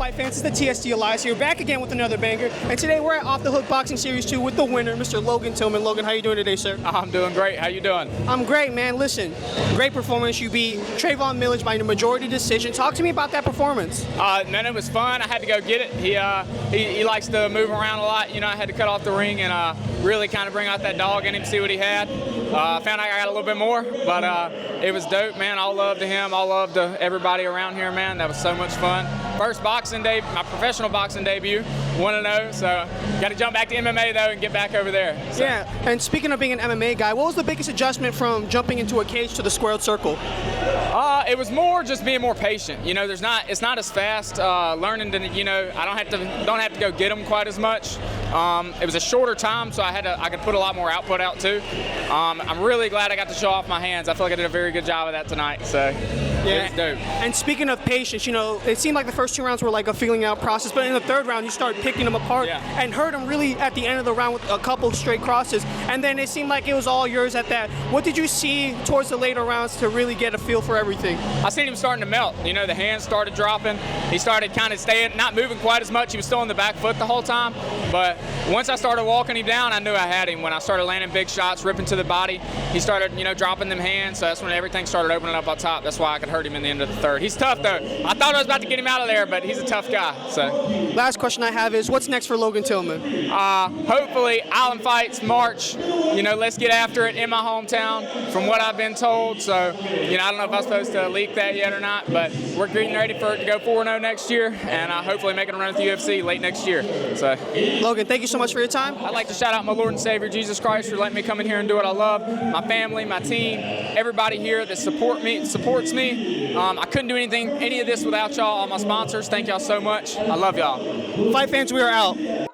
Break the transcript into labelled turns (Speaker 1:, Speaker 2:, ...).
Speaker 1: Fight fans? It's the TST Alyas here, back again with another banger. And today we're at Off the Hook Boxing Series 2 with the winner, Mr. Logan Tillman. Logan, how you doing today, sir?
Speaker 2: I'm doing great. How you doing?
Speaker 1: I'm great, man. Listen, great performance. You beat Trayvon Millage by a majority decision. Talk to me about that performance.
Speaker 2: Man, it was fun. I had to go get it. He likes to move around a lot. You know, I had to cut off the ring and really kind of bring out that dog in him, see what he had. Found I got a little bit more, but it was dope, man. All love to him. All love to everybody around here, man. That was so much fun. First boxing day, my professional boxing debut, 1-0. So got to jump back to MMA though and get back over there. So.
Speaker 1: Yeah. And speaking of being an MMA guy, what was the biggest adjustment from jumping into a cage to the squared circle?
Speaker 2: It was more just being more patient. You know, it's not as fast. Learning to, you know, I don't have to go get them quite as much. It was a shorter time, so I could put a lot more output out too. I'm really glad I got to show off my hands. I feel like I did a very good job of that tonight. So yeah, it was dope.
Speaker 1: And speaking of patience, you know, it seemed like the first 2 rounds were like a feeling out process, but in the third round you started picking them apart and hurt them really at the end of the round with a couple straight crosses. And then it seemed like it was all yours at that. What did you see towards the later rounds to really get a feel for everything?
Speaker 2: I seen him starting to melt. You know, the hands started dropping. He started kind of staying, not moving quite as much. He was still on the back foot the whole time. But once I started walking him down, I knew I had him. When I started landing big shots, ripping to the body, he started, you know, dropping them hands. So that's when everything started opening up on top. That's why I could hurt him in the end of the third. He's tough though. I thought I was about to get him out of there, but he's a tough guy. So.
Speaker 1: Last question I have is, what's next for Logan Tillman?
Speaker 2: Hopefully, Island Fights March. You know, let's get after it in my hometown, from what I've been told. So, you know, I don't know if I'm supposed to leak that yet or not, but we're getting ready for it to go 4-0 next year, and hopefully making a run at the UFC late next year. So,
Speaker 1: Logan, thank you so much for your time.
Speaker 2: I'd like to shout out my Lord and Savior Jesus Christ for letting me come in here and do what I love. My family, my team, everybody here that supports me. I couldn't do any of this without y'all. All my sponsors, thank y'all so much. I love y'all.
Speaker 1: Fight fans, we are out.